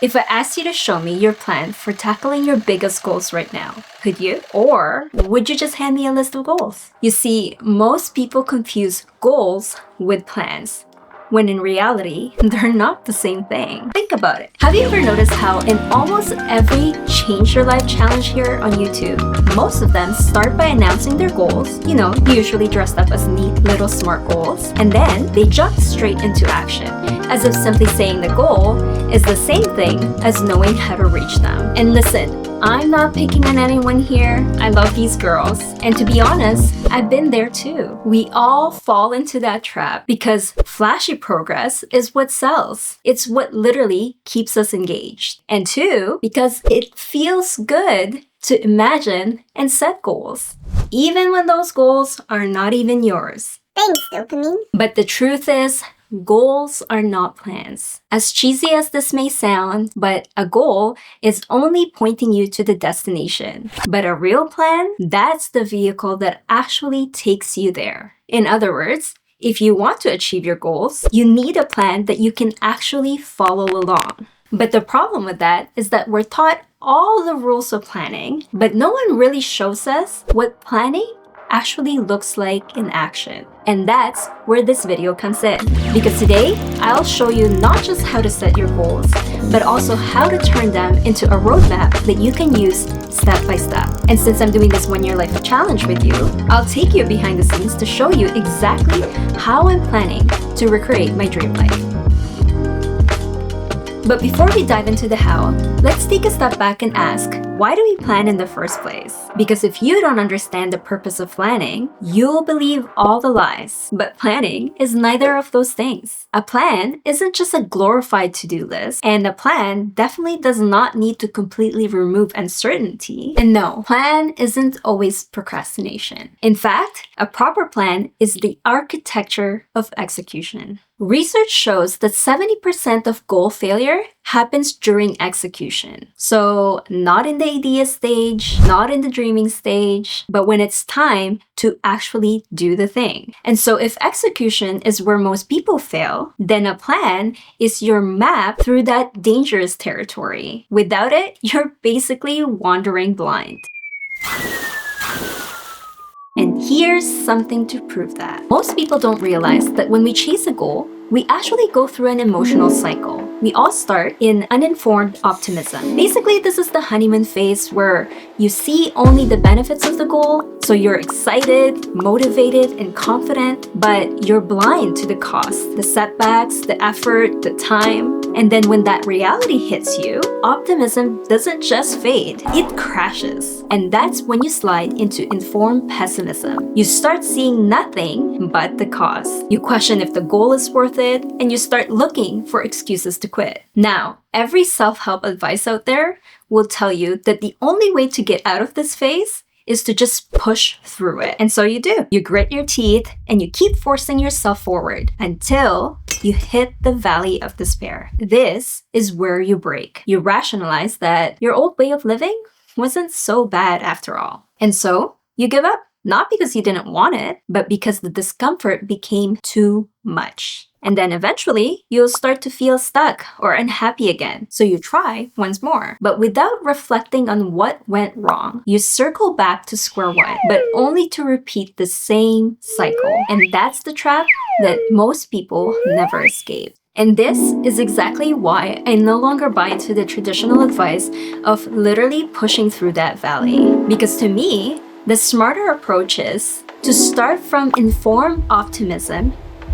If I asked you to show me your plan for tackling your biggest goals right now, could you? Or would you just hand me a list of goals? You see, most people confuse goals with plans, when in reality, they're not the same thing. Think about it. Have you ever noticed how in almost every Change Your Life challenge here on YouTube, most of them start by announcing their goals, usually dressed up as neat little SMART goals, and then they jump straight into action, as if simply saying the goal is the same thing as knowing how to reach them. And listen, I'm not picking on anyone here. I love these girls. And to be honest, I've been there too. We all fall into that trap because flashy progress is what sells. It's what literally keeps us engaged. And two, because it feels good to imagine and set goals, even when those goals are not even yours. Thanks, dopamine. But the truth is, goals are not plans. As cheesy as this may sound, but a goal is only pointing you to the destination. But a real plan, that's the vehicle that actually takes you there. In other words, if you want to achieve your goals, you need a plan that you can actually follow along. But the problem with that is that we're taught all the rules of planning, but no one really shows us what planning actually looks like in action. And that's where this video comes in. Because today, I'll show you not just how to set your goals, but also how to turn them into a roadmap that you can use step by step. And since I'm doing this 1 Year Life challenge with you, I'll take you behind the scenes to show you exactly how I'm planning to recreate my dream life. But before we dive into the how, let's take a step back and ask, why do we plan in the first place? Because if you don't understand the purpose of planning, you'll believe all the lies. But planning is neither of those things. A plan isn't just a glorified to-do list, and a plan definitely does not need to completely remove uncertainty. And no, plan isn't always procrastination. In fact, a proper plan is the architecture of execution. Research shows that 70% of goal failure happens during execution. So not in the idea stage, not in the dreaming stage, but when it's time to actually do the thing. And so if execution is where most people fail, then a plan is your map through that dangerous territory. Without it, you're basically wandering blind. And here's something to prove that. Most people don't realize that when we chase a goal, we actually go through an emotional cycle. We all start in uninformed optimism. Basically, this is the honeymoon phase where you see only the benefits of the goal, so you're excited, motivated, and confident, but you're blind to the cost, the setbacks, the effort, the time. And then when that reality hits you, optimism doesn't just fade, it crashes. And that's when you slide into informed pessimism. You start seeing nothing but the cost. You question if the goal is worth it, and you start looking for excuses to quit. Now, every self-help advice out there will tell you that the only way to get out of this phase is to just push through it. And so you do. You grit your teeth and you keep forcing yourself forward until you hit the valley of despair. This is where you break. You rationalize that your old way of living wasn't so bad after all. And so you give up, not because you didn't want it, but because the discomfort became too much. And then eventually, you'll start to feel stuck or unhappy again. So you try once more. But without reflecting on what went wrong, you circle back to square one, but only to repeat the same cycle. And that's the trap that most people never escape. And this is exactly why I no longer buy into the traditional advice of literally pushing through that valley. Because to me, the smarter approach is to start from informed optimism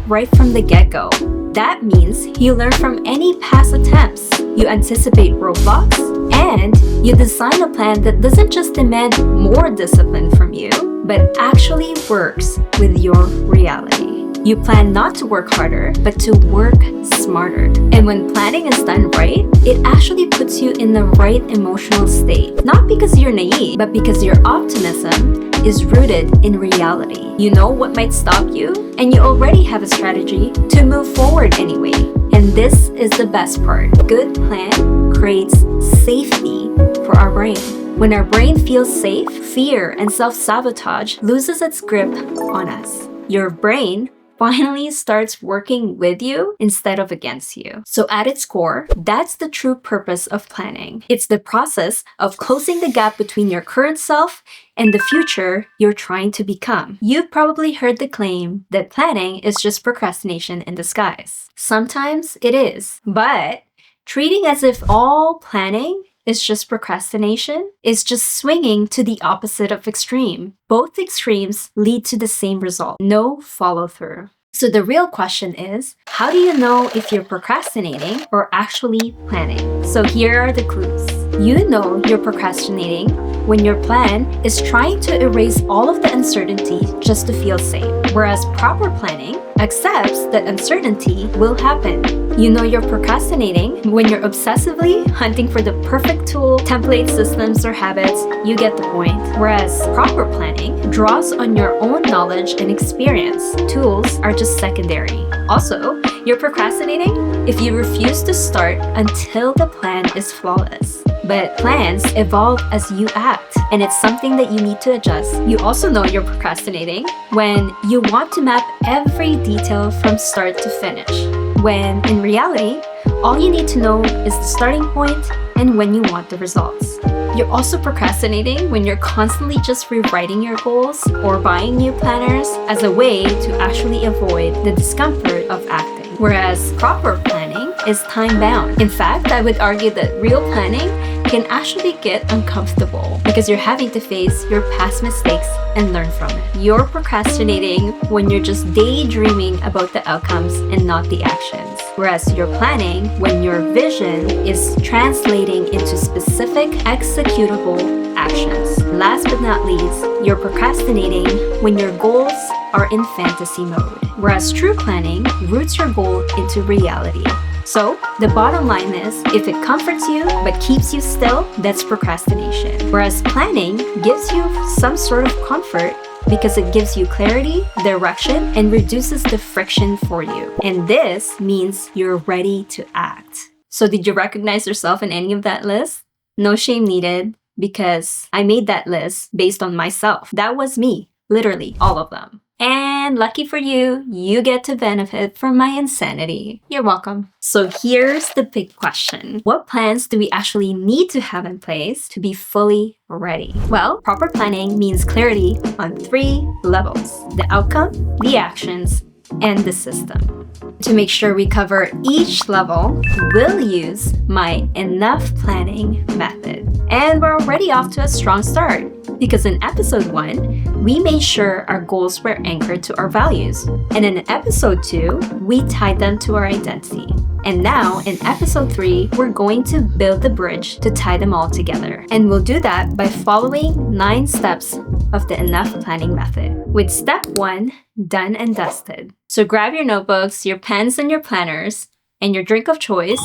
right from the get-go. That means you learn from any past attempts, you anticipate roadblocks, and you design a plan that doesn't just demand more discipline from you, but actually works with your reality. You plan not to work harder, but to work smarter. And when planning is done right, it actually puts you in the right emotional state. Not because you're naive, but because your optimism is rooted in reality. You know what might stop you, and you already have a strategy to move forward anyway. And this is the best part. Good plan creates safety for our brain. When our brain feels safe, fear and self-sabotage loses its grip on us. Your brain finally starts working with you instead of against you. So at its core, that's the true purpose of planning. It's the process of closing the gap between your current self and the future you're trying to become. You've probably heard the claim that planning is just procrastination in disguise. Sometimes it is, but treating as if all planning is just procrastination is just swinging to the opposite of extreme. Both extremes lead to the same result: no follow through. So the real question is, how do you know if you're procrastinating or actually planning? So here are the clues. You know you're procrastinating when your plan is trying to erase all of the uncertainty just to feel safe, whereas proper planning accepts that uncertainty will happen. You know you're procrastinating when you're obsessively hunting for the perfect tool, template, systems, or habits. You get the point. Whereas proper planning draws on your own knowledge and experience. Tools are just secondary. Also, you're procrastinating if you refuse to start until the plan is flawless. But plans evolve as you act, and it's something that you need to adjust. You also know you're procrastinating when you want to map every detail from start to finish, when in reality, all you need to know is the starting point and when you want the results. You're also procrastinating when you're constantly just rewriting your goals or buying new planners as a way to actually avoid the discomfort of acting. Whereas proper planning is time-bound. In fact, I would argue that real planning can actually get uncomfortable because you're having to face your past mistakes and learn from it. You're procrastinating when you're just daydreaming about the outcomes and not the actions. Whereas you're planning when your vision is translating into specific executable actions. Last but not least, you're procrastinating when your goals are in fantasy mode. Whereas true planning roots your goal into reality. So, the bottom line is, if it comforts you but keeps you still, that's procrastination. Whereas planning gives you some sort of comfort because it gives you clarity, direction, and reduces the friction for you. And this means you're ready to act. So, did you recognize yourself in any of that list? No shame needed, because I made that list based on myself. That was me, literally, all of them. And lucky for you, you get to benefit from my insanity. You're welcome. So here's the big question. What plans do we actually need to have in place to be fully ready? Well, proper planning means clarity on 3 levels: the outcome, the actions, and the system. To make sure we cover each level, we'll use my enough planning method. And we're already off to a strong start because in episode 1, we made sure our goals were anchored to our values. And in episode 2, we tied them to our identity. And now in episode 3, we're going to build the bridge to tie them all together. And we'll do that by following 9 steps of the enough planning method, with step 1 done and dusted. So grab your notebooks, your pens, and your planners, and your drink of choice.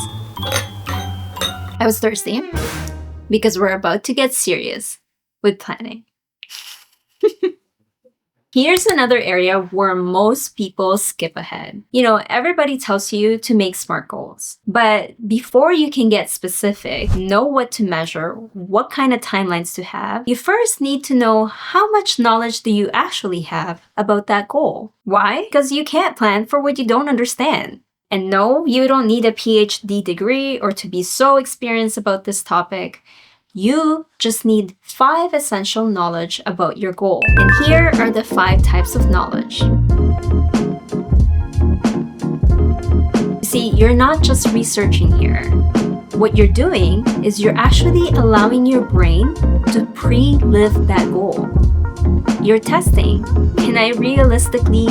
I was thirsty because we're about to get serious with planning. Here's another area where most people skip ahead. Everybody tells you to make SMART goals. But before you can get specific, know what to measure, what kind of timelines to have, you first need to know how much knowledge do you actually have about that goal. Why? Because you can't plan for what you don't understand. And no, you don't need a PhD degree or to be so experienced about this topic. You just need 5 essential knowledge about your goal. And here are the 5 types of knowledge. See, you're not just researching here. What you're doing is you're actually allowing your brain to pre-live that goal. You're testing, can I realistically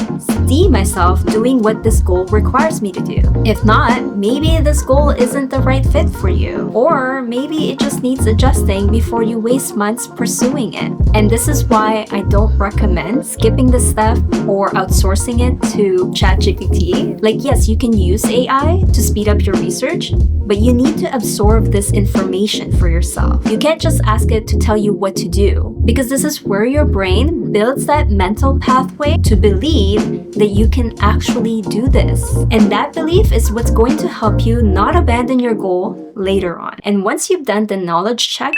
see myself doing what this goal requires me to do? If not, maybe this goal isn't the right fit for you. Or maybe it just needs adjusting before you waste months pursuing it. And this is why I don't recommend skipping this step or outsourcing it to ChatGPT. Like, yes, you can use AI to speed up your research, but you need to absorb this information for yourself. You can't just ask it to tell you what to do, because this is where your brain builds that mental pathway to believe that you can actually do this. And that belief is what's going to help you not abandon your goal later on. And once you've done the knowledge check,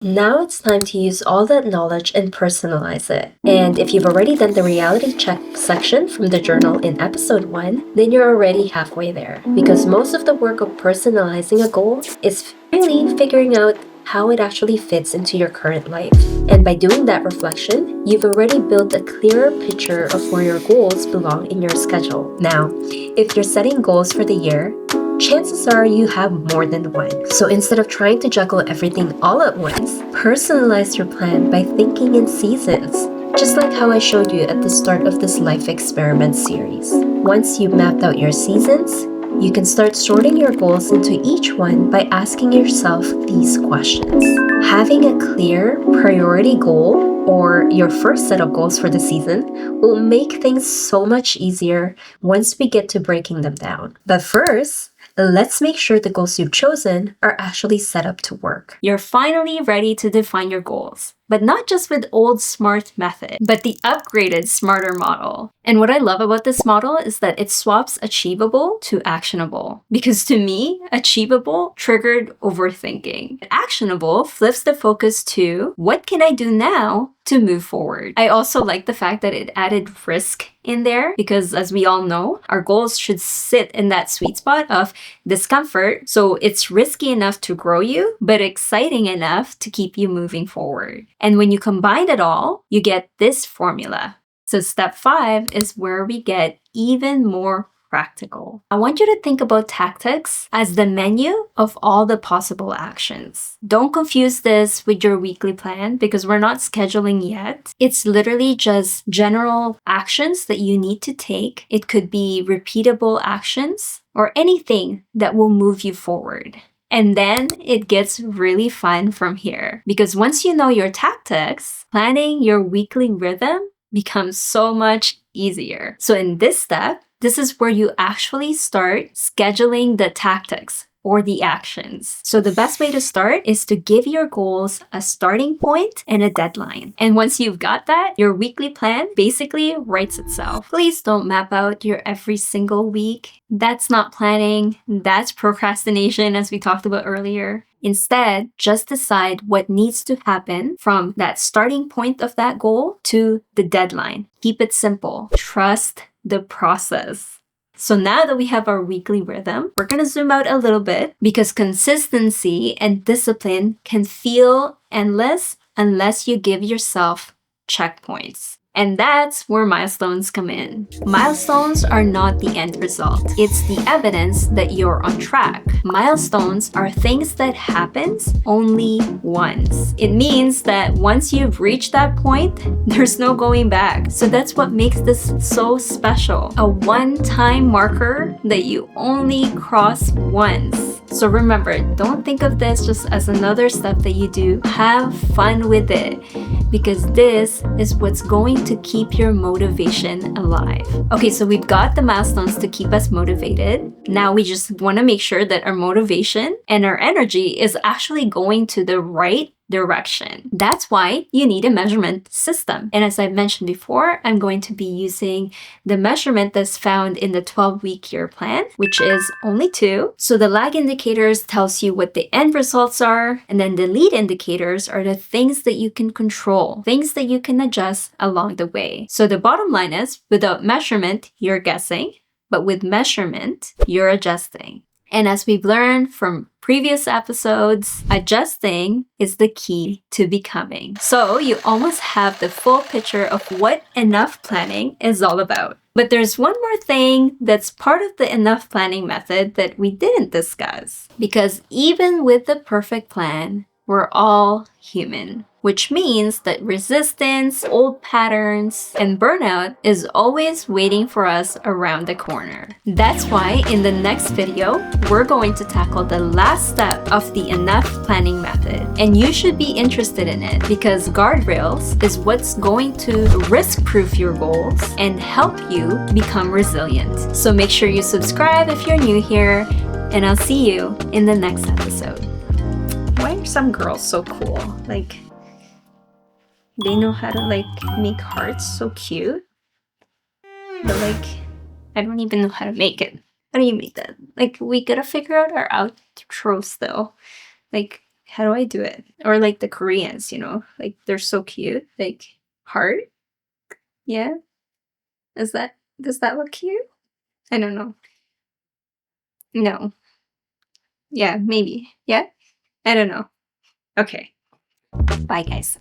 Now it's time to use all that knowledge and personalize it. And if you've already done the reality check section from the journal in episode 1, then you're already halfway there. Because most of the work of personalizing a goal is really figuring out how it actually fits into your current life. And by doing that reflection, you've already built a clearer picture of where your goals belong in your schedule. Now, if you're setting goals for the year, chances are you have more than one. So instead of trying to juggle everything all at once, personalize your plan by thinking in seasons. Just like how I showed you at the start of this life experiment series. Once you've mapped out your seasons, you can start sorting your goals into each one by asking yourself these questions. Having a clear priority goal or your first set of goals for the season will make things so much easier once we get to breaking them down. But first, let's make sure the goals you've chosen are actually set up to work. You're finally ready to define your goals, but not just with old SMART method, but the upgraded smarter model. And what I love about this model is that it swaps achievable to actionable. Because to me, achievable triggered overthinking. Actionable flips the focus to what can I do now to move forward. I also like the fact that it added risk in there because as we all know, our goals should sit in that sweet spot of discomfort. So it's risky enough to grow you, but exciting enough to keep you moving forward. And when you combine it all, you get this formula. So step 5 is where we get even more practical. I want you to think about tactics as the menu of all the possible actions. Don't confuse this with your weekly plan because we're not scheduling yet. It's literally just general actions that you need to take. It could be repeatable actions or anything that will move you forward. And then it gets really fun from here because once you know your tactics, planning your weekly rhythm becomes so much easier. So in this step, this is where you actually start scheduling the tactics or the actions. So the best way to start is to give your goals a starting point and a deadline. And once you've got that, your weekly plan basically writes itself. Please don't map out your every single week. That's not planning. That's procrastination, as we talked about earlier. Instead, just decide what needs to happen from that starting point of that goal to the deadline. Keep it simple. Trust the process. So now that we have our weekly rhythm, we're going to zoom out a little bit because consistency and discipline can feel endless unless you give yourself checkpoints. And that's where milestones come in. Milestones are not the end result. It's the evidence that you're on track. Milestones are things that happens only once. It means that once you've reached that point, there's no going back. So that's what makes this so special. A one-time marker that you only cross once. So remember, don't think of this just as another step that you do. Have fun with it because this is what's going to keep your motivation alive. Okay, so we've got the milestones to keep us motivated. Now we just want to make sure that our motivation and our energy is actually going to the right direction. That's why you need a measurement system. And as I mentioned before, I'm going to be using the measurement that's found in the 12-week year plan, which is only 2. So the lag indicators tells you what the end results are, and then the lead indicators are the things that you can control, things that you can adjust along the way. So the bottom line is, without measurement, you're guessing, but with measurement, you're adjusting. And as we've learned from previous episodes, adjusting is the key to becoming. So you almost have the full picture of what enough planning is all about. But there's one more thing that's part of the enough planning method that we didn't discuss. Because even with the perfect plan, we're all human, which means that resistance, old patterns, and burnout is always waiting for us around the corner. That's why in the next video, we're going to tackle the last step of the enough planning method. And you should be interested in it because guardrails is what's going to risk-proof your goals and help you become resilient. So make sure you subscribe if you're new here, and I'll see you in the next episode. Why are some girls so cool? Like, they know how to make hearts so cute, but I don't even know how to make it. How do you make that? We gotta figure out our outro still. How do I do it? Or like the Koreans, like they're so cute. Like heart? Yeah. Does that look cute? I don't know. No. Yeah, maybe. Yeah? I don't know. Okay. Bye guys.